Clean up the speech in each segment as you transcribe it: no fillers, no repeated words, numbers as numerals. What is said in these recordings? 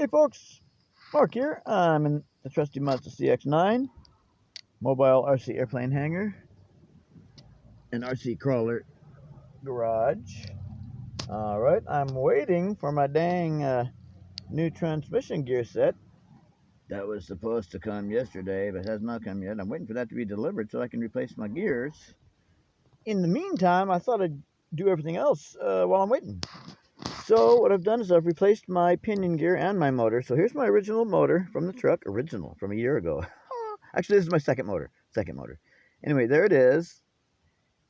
folks, Mark here. I'm in the trusty Mazda CX-9 mobile RC airplane hangar and RC crawler garage. Alright, I'm waiting for my dang new transmission gear set that was supposed to come yesterday but has not come yet. I'm waiting for that to be delivered so I can replace my gears. In the meantime, I thought I'd do everything else while I'm waiting. So what I've done is I've replaced my pinion gear and my motor. So here's my original motor from the truck, original from a year ago. Actually, this is my second motor. Anyway, there it is.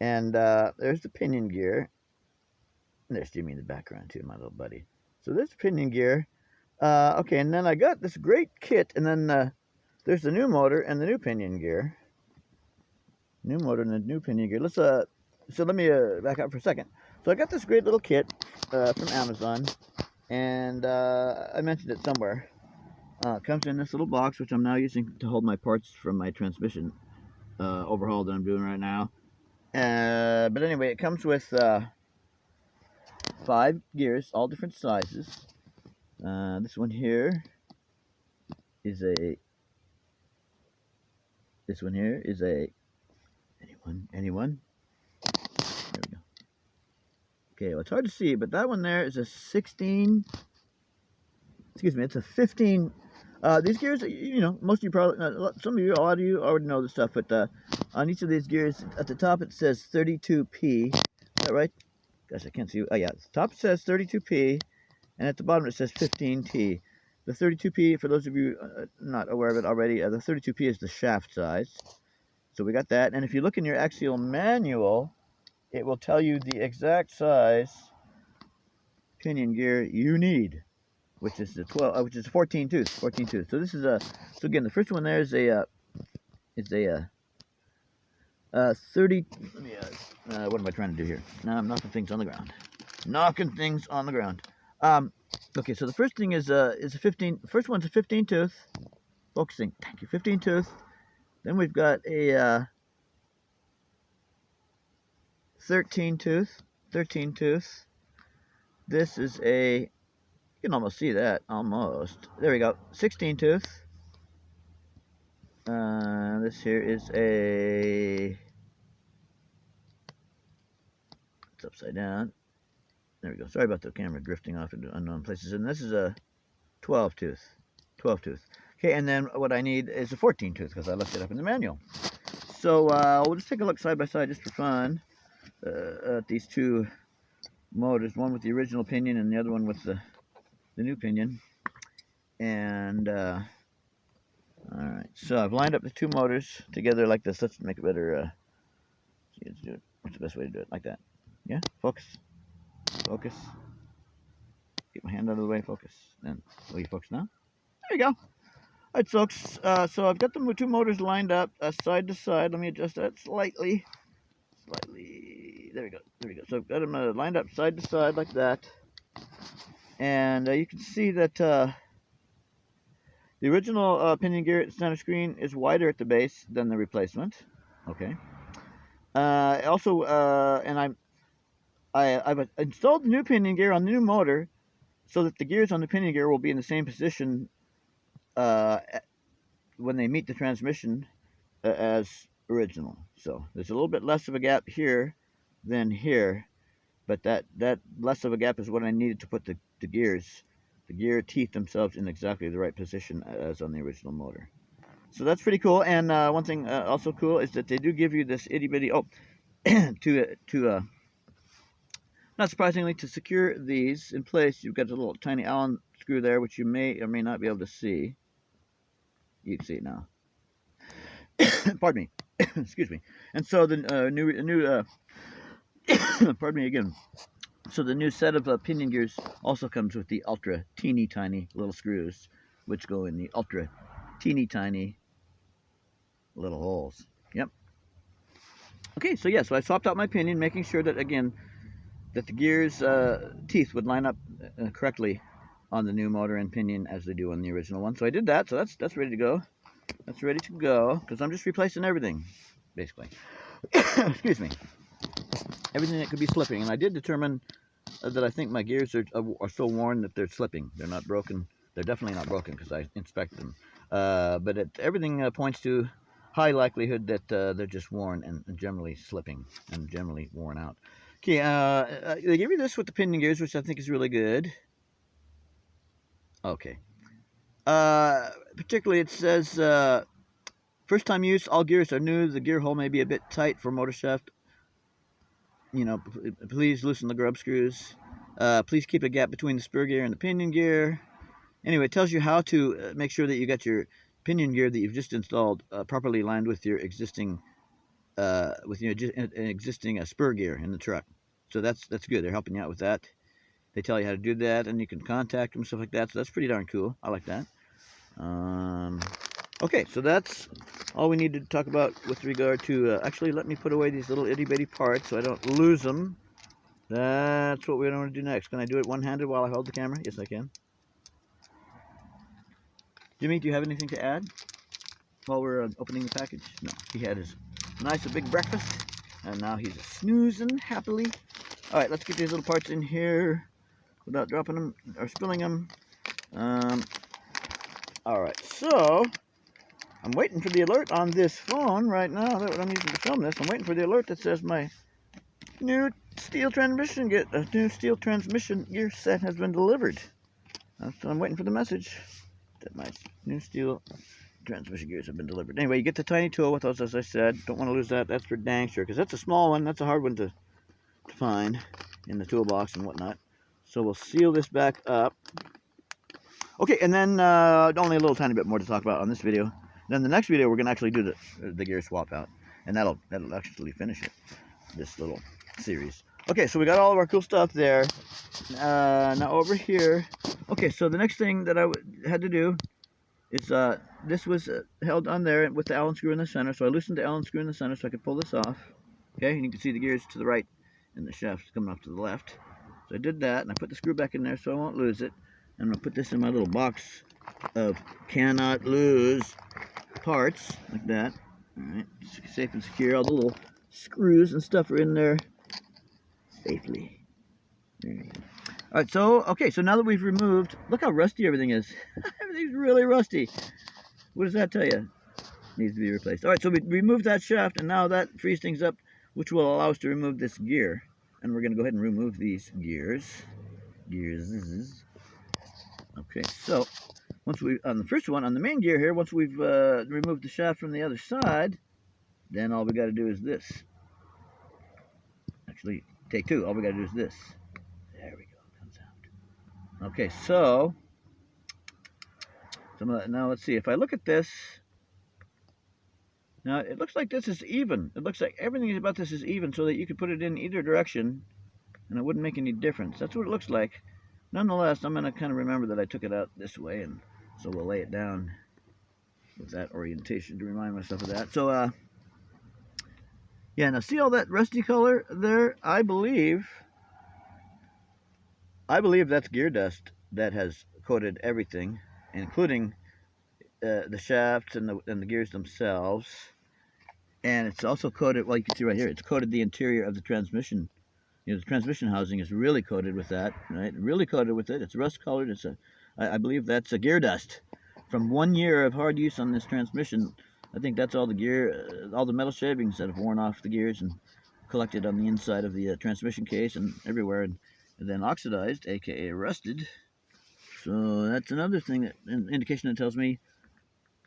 And there's the pinion gear. And there's Jimmy in the background too, my little buddy. So there's the pinion gear. Okay, and then I got this great kit, and then there's the new motor and the new pinion gear. New motor and the new pinion gear. So let me back up for a second. So I got this great little kit from Amazon, and I mentioned it somewhere. It comes in this little box, which I'm now using to hold my parts from my transmission overhaul that I'm doing right now. But anyway, it comes with 5 gears, all different sizes. This one here is a. Anyone? There we go. Okay, well, it's hard to see, but that one there is a 16. Excuse me, it's a 15. These gears, you know, most of you probably, a lot of you already know this stuff, but on each of these gears, at the top it says 32P. Is that right? Gosh, I can't see. Oh, yeah, at the top it says 32P, and at the bottom it says 15T. The 32P, for those of you not aware of it already, the 32P is the shaft size. So we got that, and if you look in your Axial manual, it will tell you the exact size pinion gear you need, which is the 14 tooth. So this is so again, the first one there is a 30. What am I trying to do here? Now I'm knocking things on the ground. Okay, so the first thing is a 15. The first one's a 15 tooth. Focusing. Thank you. 15 tooth. Then we've got a 13 tooth. This is a, you can almost see that, almost. There we go, 16 tooth. This here is a, it's upside down. There we go, sorry about the camera drifting off into unknown places. And this is a 12 tooth. Okay, and then what I need is a 14 tooth because I looked it up in the manual. So we'll just take a look side by side just for fun at these two motors, one with the original pinion and the other one with the new pinion. And alright, so I've lined up the two motors together like this. Let's make it better. Let's do it. What's the best way to do it? Like that. Yeah, focus. Get my hand out of the way, focus. Then will you focus now? There you go. Alright, folks, so I've got the two motors lined up side to side. Let me adjust that slightly. There we go. So I've got them lined up side to side like that. And you can see that the original pinion gear at the center screen is wider at the base than the replacement. Okay. Also, and I've installed the new pinion gear on the new motor so that the gears on the pinion gear will be in the same position when they meet the transmission as original. So there's a little bit less of a gap here than here, but that less of a gap is what I needed to put the gear teeth themselves in exactly the right position as on the original motor. So that's pretty cool. And one thing also cool is that they do give you this itty bitty not surprisingly, to secure these in place, you've got a little tiny Allen screw there, which you may or may not be able to see. You can see it now. Pardon me. Excuse me. And so the new pardon me again. So the new set of pinion gears also comes with the ultra teeny tiny little screws, which go in the ultra teeny tiny little holes. Yep. Okay, so yeah, so I swapped out my pinion, making sure that again that the gears teeth would line up correctly on the new motor and pinion as they do on the original one. So I did that. So that's ready to go. That's ready to go because I'm just replacing everything, basically. Excuse me. Everything that could be slipping, and I did determine that I think my gears are so worn that they're slipping. They're not broken. They're definitely not broken because I inspected them. But everything points to high likelihood that they're just worn and generally slipping and generally worn out. Okay, they give you this with the pinion gears, which I think is really good. Okay. Particularly it says, first time use, all gears are new. The gear hole may be a bit tight for motor shaft. You know, please loosen the grub screws. Please keep a gap between the spur gear and the pinion gear. Anyway, it tells you how to make sure that you got your pinion gear that you've just installed properly lined with your existing existing spur gear in the truck. So that's good. They're helping you out with that. They tell you how to do that, and you can contact them, stuff like that. So that's pretty darn cool. I like that. Okay, so that's all we need to talk about with regard to... actually, let me put away these little itty-bitty parts so I don't lose them. That's what we're going to do next. Can I do it one-handed while I hold the camera? Yes, I can. Jimmy, do you have anything to add while we're opening the package? No, he had his nice big breakfast, and now he's snoozing happily. All right, let's get these little parts in here without dropping them or spilling them. All right, so I'm waiting for the alert on this phone right now. That's what I'm using to film this. I'm waiting for the alert that says my new steel transmission gear set has been delivered. So I'm waiting for the message that my new steel transmission gears have been delivered. Anyway, you get the tiny tool with those, as I said. Don't want to lose that. That's for dang sure, because that's a small one. That's a hard one to find in the toolbox and whatnot. So we'll seal this back up. Okay, and then only a little tiny bit more to talk about on this video. Then the next video, we're going to actually do the gear swap out, and that'll actually finish it, this little series. Okay, so we got all of our cool stuff there. Now over here. Okay, so the next thing that I had to do is this was held on there with the Allen screw in the center. So I loosened the Allen screw in the center so I could pull this off. Okay, and you can see the gears to the right and the shaft's coming off to the left. So I did that, and I put the screw back in there so I won't lose it. And I'm going to put this in my little box of cannot lose parts, like that. Alright, safe and secure. All the little screws and stuff are in there safely. There you go. Alright, so, okay, so now that we've removed, look how rusty everything is. Everything's really rusty. What does that tell you? Needs to be replaced. Alright, so we removed that shaft, and now that frees things up, which will allow us to remove this gear. And we're going to go ahead and remove these gears. Okay, so once we, on the first one, on the main gear here, once we've removed the shaft from the other side, then all we got to do is this. Actually, take two. All we got to do is this. There we go. It comes out. Okay, so some of that, now let's see. If I look at this, now it looks like this is even. It looks like everything about this is even, so that you could put it in either direction, and it wouldn't make any difference. That's what it looks like. Nonetheless, I'm going to kind of remember that I took it out this way, and so we'll lay it down with that orientation to remind myself of that. So, yeah, now see all that rusty color there? I believe that's gear dust that has coated everything, including the shafts and the gears themselves. And it's also coated, well, you can see right here, it's coated the interior of the transmission. You know, the transmission housing is really coated with that, right? Really coated with it. It's rust colored. It's I believe that's a gear dust from 1 year of hard use on this transmission. I think that's all the gear, all the metal shavings that have worn off the gears and collected on the inside of the transmission case and everywhere, and then oxidized, aka rusted. So that's another thing, that an indication that tells me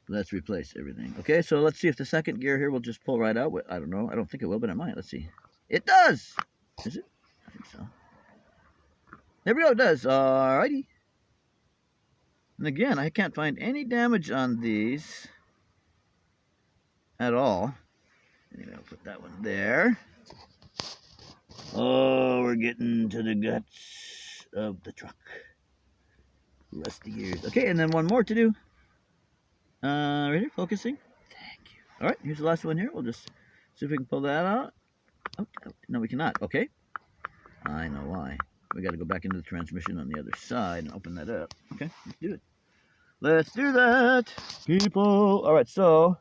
let's replace everything. Okay, so let's see if the second gear here will just pull right out. I don't know. I don't think it will, but it might. Let's see. It does! Is it? I think so. There we go, it does. Alrighty. And again, I can't find any damage on these at all. Anyway, I'll put that one there. Oh, we're getting to the guts of the truck. Rusty gears. Okay, and then one more to do. Right here, focusing. Thank you. Alright, here's the last one here. We'll just see if we can pull that out. Oh, no, we cannot. Okay. I know why. We got to go back into the transmission on the other side and open that up. Okay, let's do it. Let's do that, people. All right, so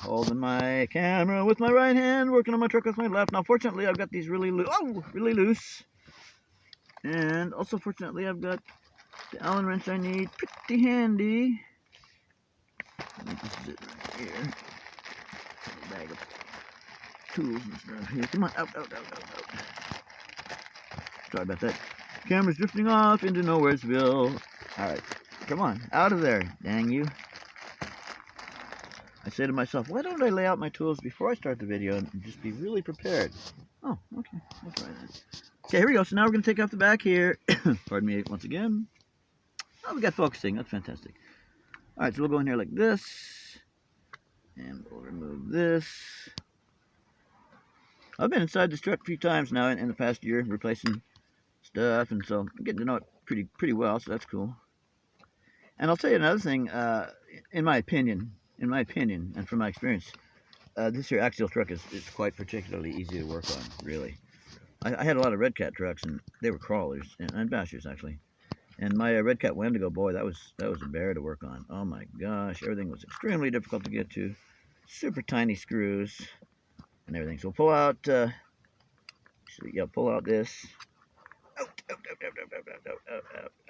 holding my camera with my right hand, working on my truck with my left. Now, fortunately, I've got these really loose. And also, fortunately, I've got The Allen wrench I need, pretty handy. I think this is it right here. A bag of tools and stuff here. Come on, out. Sorry about that. Camera's drifting off into Nowheresville. Alright, come on, out of there, dang you. I say to myself, why don't I lay out my tools before I start the video and just be really prepared? Oh, okay, we'll try that. Okay, here we go. So now we're going to take off the back here. Pardon me once again. Oh, we got focusing. That's fantastic. Alright, so we'll go in here like this. And we'll remove this. I've been inside this truck a few times now in the past year, replacing stuff, and so I'm getting to know it pretty well, so that's cool. And I'll tell you another thing, in my opinion, and from my experience, this here Axial truck is quite particularly easy to work on, really. I had a lot of Red Cat trucks, and they were crawlers, and bashers, actually. And my Red Cat Wendigo, boy, that was a bear to work on. Oh my gosh, everything was extremely difficult to get to. Super tiny screws and everything. So we'll pull out, pull out this.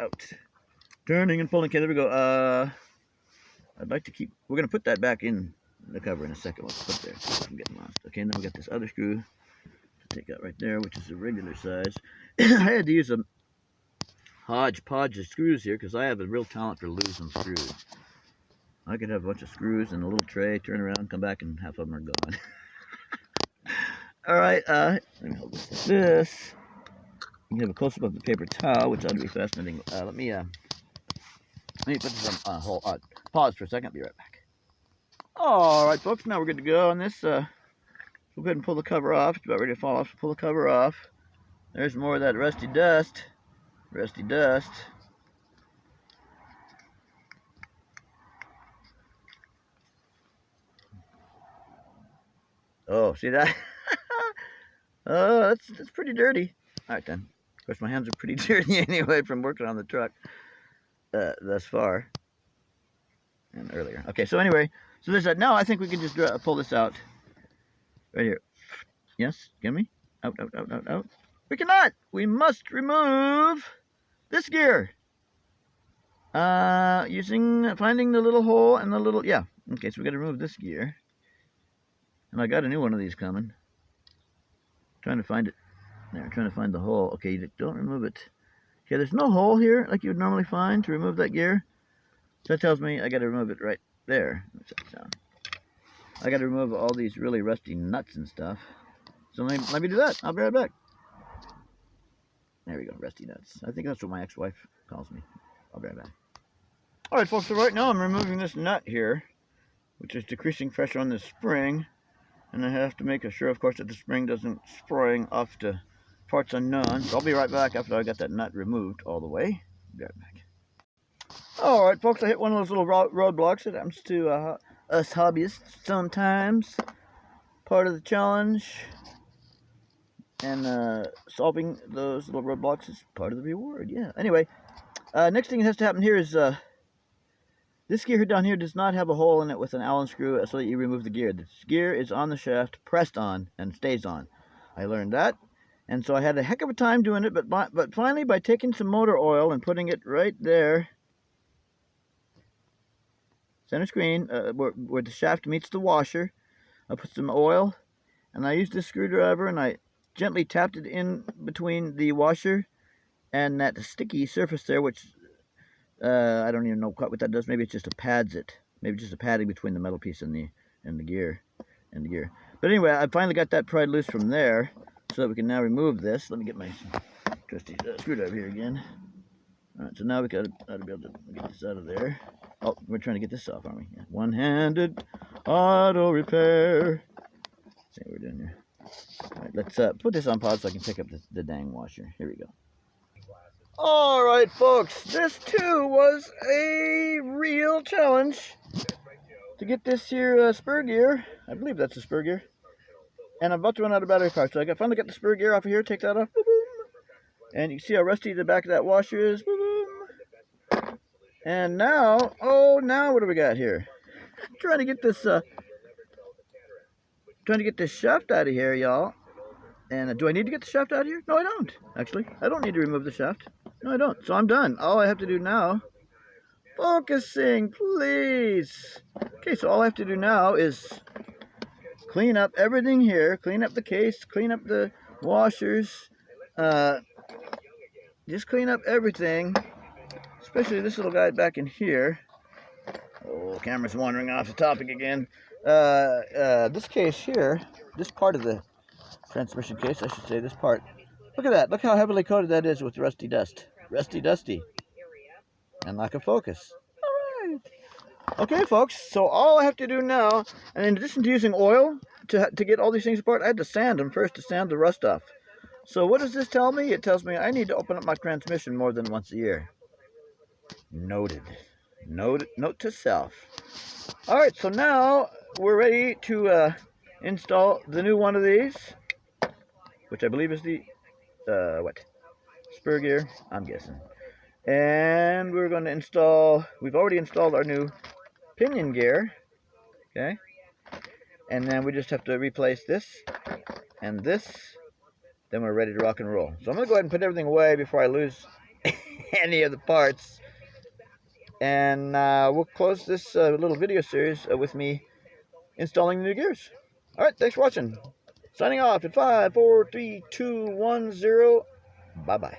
Out. Turning and pulling. Okay, there we go. I'd like to keep, we're going to put that back in the cover in a second. Let's put there so I'm getting lost. Okay, now we got this other screw to take out right there, which is a regular size. I had to use a hodgepodge of screws here because I have a real talent for losing screws. I could have a bunch of screws in a little tray, turn around, come back, and half of them are gone. Alright, let me hold this like this. You can have a close-up of the paper towel, which ought to be fascinating. Let me put this on hold. Pause for a second. Be right back. All right, folks. Now we're good to go on this. We'll go ahead and pull the cover off. It's about ready to fall off. So pull the cover off. There's more of that rusty dust. Rusty dust. Oh, see that? Oh, that's pretty dirty. All right, then. Of course, my hands are pretty dirty anyway from working on the truck thus far and earlier. Okay, so anyway, so there's that. Now I think we can just pull this out right here. Yes, get me? Out. We cannot. We must remove this gear. Finding the little hole and the little, yeah. Okay, so we got to remove this gear. And I got a new one of these coming. Trying to find it. There, trying to find the hole. Okay, don't remove it. Okay, there's no hole here like you would normally find to remove that gear. So that tells me I got to remove it right there. I got to remove all these really rusty nuts and stuff. So let me do that. I'll be right back. There we go, rusty nuts. I think that's what my ex-wife calls me. I'll be right back. All right, folks. So right now I'm removing this nut here, which is decreasing pressure on this spring, and I have to make sure, of course, that the spring doesn't spring off to parts unknown. So I'll be right back after I got that nut removed all the way. Be right back. All right, folks, I hit one of those little roadblocks. It happens to us hobbyists sometimes. Part of the challenge. And solving those little roadblocks is part of the reward, yeah. Anyway, next thing that has to happen here is this gear down here does not have a hole in it with an Allen screw so that you remove the gear. The gear is on the shaft, pressed on, and stays on. I learned that. And so I had a heck of a time doing it, but finally by taking some motor oil and putting it right there, center screen, where the shaft meets the washer, I put some oil, and I used this screwdriver, and I gently tapped it in between the washer and that sticky surface there, which I don't even know quite what that does. Maybe it just pads it. Maybe just a padding between the metal piece and the gear. But anyway, I finally got that pried loose from there, so that we can now remove this. Let me get my trusty screwdriver here again. All right, so now we ought to be able to get this out of there. Oh, we're trying to get this off, aren't we? Yeah. One-handed auto repair. Let's see what we're doing here. All right, let's put this on pause so I can pick up the dang washer. Here we go. All right, folks, this too was a real challenge to get this here spur gear. I believe that's a spur gear. And I'm about to run out of battery power, so I finally got the spur gear off of here. Take that off. Boom, boom. And you can see how rusty the back of that washer is. Boom, boom. And now, now what do we got here? Trying to get this shaft out of here, y'all. And do I need to get the shaft out of here? No, I don't. Actually, I don't need to remove the shaft. No, I don't. So I'm done. All I have to do now, focusing, please. Okay, so all I have to do now is clean up everything here, clean up the case, clean up the washers, just clean up everything, especially this little guy back in here. Oh, camera's wandering off the topic again. This case here, this part of the transmission case, I should say, this part. Look at that. Look how heavily coated that is with rusty dust. Rusty dusty. And lack of focus. All right. Okay, folks, so all I have to do now, and in addition to using oil to get all these things apart, I had to sand them first to sand the rust off. So what does this tell me? It tells me I need to open up my transmission more than once a year. Noted. Note to self. All right, so now we're ready to install the new one of these, which I believe is the, spur gear, I'm guessing. And we're going to install, we've already installed our new pinion gear, okay? And then we just have to replace this and this, then we're ready to rock and roll. So I'm going to go ahead and put everything away before I lose any of the parts. And we'll close this little video series with me installing the new gears. All right, thanks for watching. Signing off at 5, 4, 3, 2, 1, 0. Bye-bye.